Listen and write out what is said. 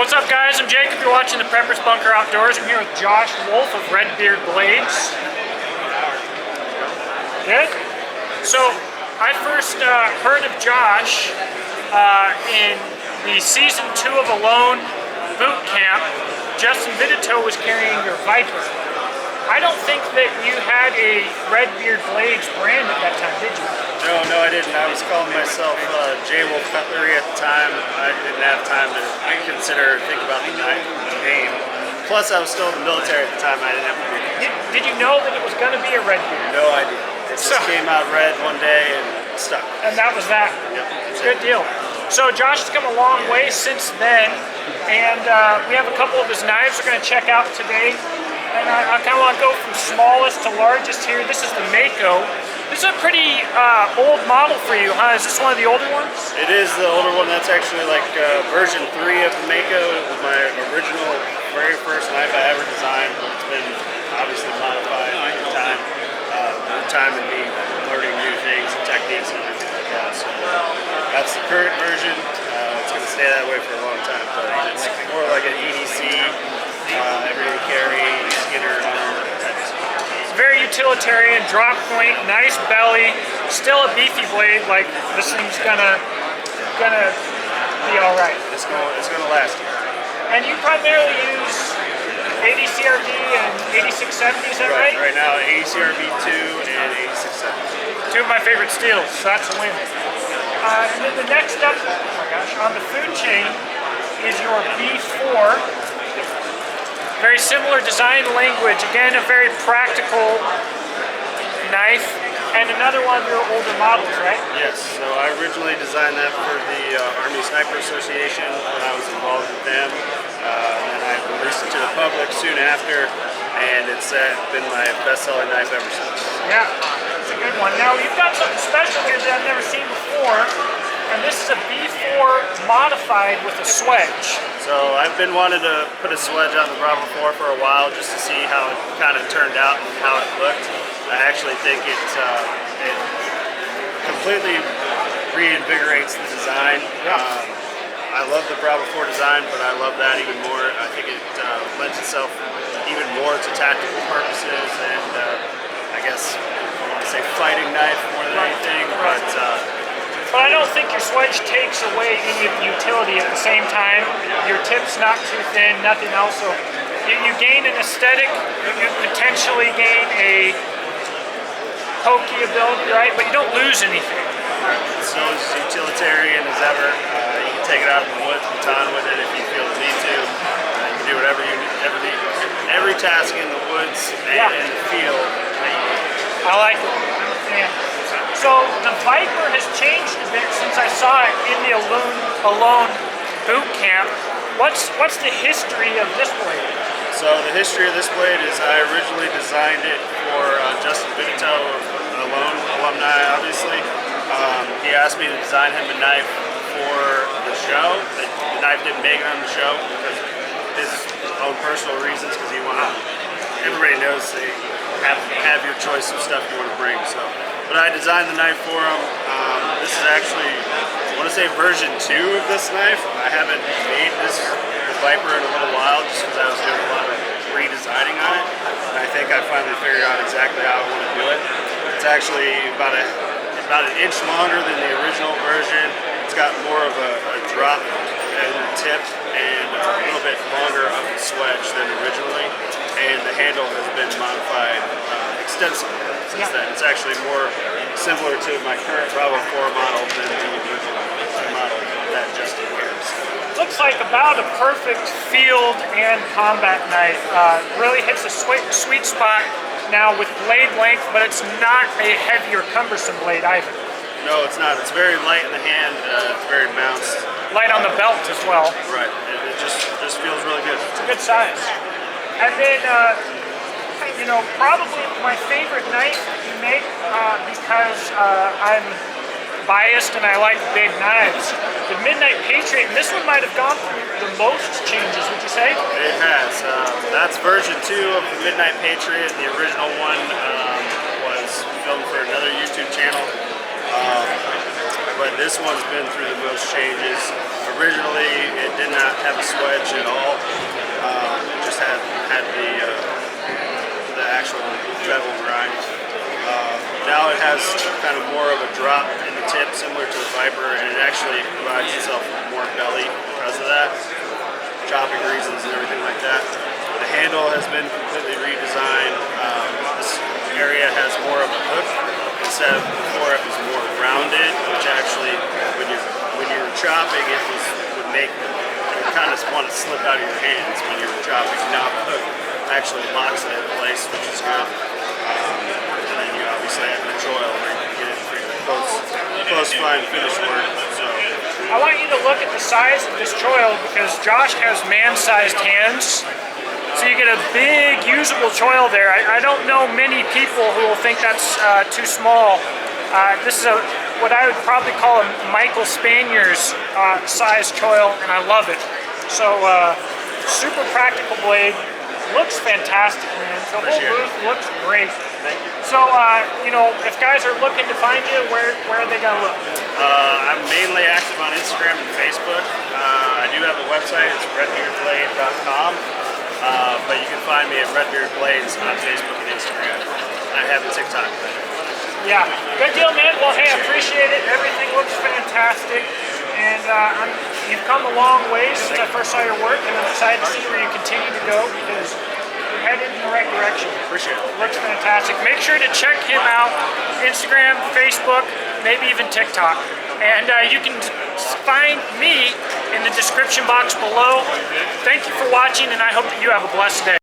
What's up, guys? I'm Jake. If you're watching the Preppers Bunker Outdoors, I'm here with Josh Wolf of Redbeard Blades. Good. So I first heard of Josh in the season 2 of Alone boot camp. Justin Vidito was carrying your Viper. I don't think that you had a Redbeard Blades brand at that time, did you? No, I didn't. I was calling myself J. Wolf Cutlery at the time. I didn't have time to think about the name. Plus, I was still in the military at the time. I didn't have to do it. Did you know that it was going to be a Redbeard? No idea. It just came out red one day and stuck. And that was that. Yep. Good deal. So Josh has come a long way since then, and we have a couple of his knives we're going to check out today. And I kind of want to go from smallest to largest here. This is the Mako. This is a pretty old model for you, huh? Is this one of the older ones? It is the older one. That's actually like version 3 of the Mako. It was my original, very first knife I ever designed. It's been obviously modified over time. Time and me learning new things and techniques and everything like that. So that's the current version. It's going to stay that way for a long time. But it's more like an EDC, everyday carry, Skinner, type of stuff. It's very utilitarian, drop point, nice belly, still a beefy blade. Like this thing's gonna be all right. It's gonna last you. And you primarily use 80 CRV and 8670, is that right? Right now, 80 CRV 2 and 8670. 2 of my favorite steels, so that's a win. And then the next up, oh my gosh, on the food chain is your B4. Very similar design language. Again, a very practical knife. And another one of your older models, right? Yes, so I originally designed that for the Army Sniper Association when I was involved with them. And I released it to the public soon after, and it's been my best-selling knife ever since. Yeah, it's a good one. Now, you've got something special here that I've never seen before, and this is a B4 modified with a swedge. So I've been wanting to put a swedge on the Bravo 4 for a while just to see how it kind of turned out and how it looked. I actually think it completely reinvigorates the design. I love the Bravo 4 design, but I love that even more. I think it lends itself even more to tactical purposes and I guess I want to say fighting knife more than anything. But I don't think your swedge takes away any of the utility at the same time. Your tip's not too thin, nothing else. So you gain an aesthetic, you potentially gain a pokey ability, right? But you don't lose anything. It's so utilitarian as ever. You can take it out in the woods and baton with it if you feel the need to. You can do whatever you ever need. Every task in the woods and in the field. I like it. I'm a fan. So the Viper has changed a bit since I saw it in the Alone boot camp. What's the history of this blade? So the history of this blade is I originally designed it for Justin Vidito of Alone alumni, obviously. He asked me to design him a knife for the show. The knife didn't make it on the show because of his own personal reasons, because he wanted, everybody knows they have your choice of stuff you want to bring. So, but I designed the knife for him. This is actually, I want to say version 2 of this knife. I haven't made this Viper in a little while just because I was doing a lot of redesigning on it. And I think I finally figured out exactly how I want to do it. It's actually about an inch longer than the original version. It's got more of a drop and a tip and a little bit longer of a swedge than originally. And the handle has been modified extensively since then. It's actually more similar to my current Bravo 4 model than the original model that Justin wears. Looks like about a perfect field and combat knife. Really hits a sweet spot now with blade length, but it's not a heavier, cumbersome blade either. No, it's not. It's very light in the hand. It's very bounced. Light on the belt as well. Right. It just feels really good. It's a good size. And then, you know, probably my favorite knife you make because I'm biased and I like big knives. The Midnight Patriot, and this one might have gone through the most changes, would you say? It has. That's version 2 of the Midnight Patriot. The original one was filmed for another YouTube channel. But this one's been through the most changes. Originally, it did not have a swedge at all. It just had the actual bevel grind. Now it has kind of more of a drop in the tip, similar to the Viper, and it actually provides itself with more belly because of that, chopping reasons and everything like that. The handle has been completely redesigned. This area has more of a hook instead of before it was more rounded, which actually, when you're chopping, would make you kind of want to slip out of your hands when you're chopping. Now the hook actually locks it in place, which is good. And then you obviously have the choil where you can get it for your close fine finish work. So I want you to look at the size of this choil because Josh has man-sized hands. So you get a big usable choil there. I don't know many people who will think that's too small. This is what I would probably call a Michael Spaniers size choil, and I love it. So super practical blade. Looks fantastic, man. The whole booth looks great. thank you. So, if guys are looking to find you, where are they gonna look? I'm mainly active on Instagram and Facebook. I do have a website. It's redbeardblade.com. But you can find me at Redbeard Blades on Facebook and Instagram. I have a TikTok. Yeah, good deal, man. Well, hey, I appreciate it. Everything looks fantastic. And you've come a long way since I first saw your work, and I'm excited to see where you continue to go because you're headed in the right direction. Appreciate it. It looks fantastic. Make sure to check him out, Instagram, Facebook, maybe even TikTok. And you can find me in the description box below. Thank you for watching, and I hope that you have a blessed day.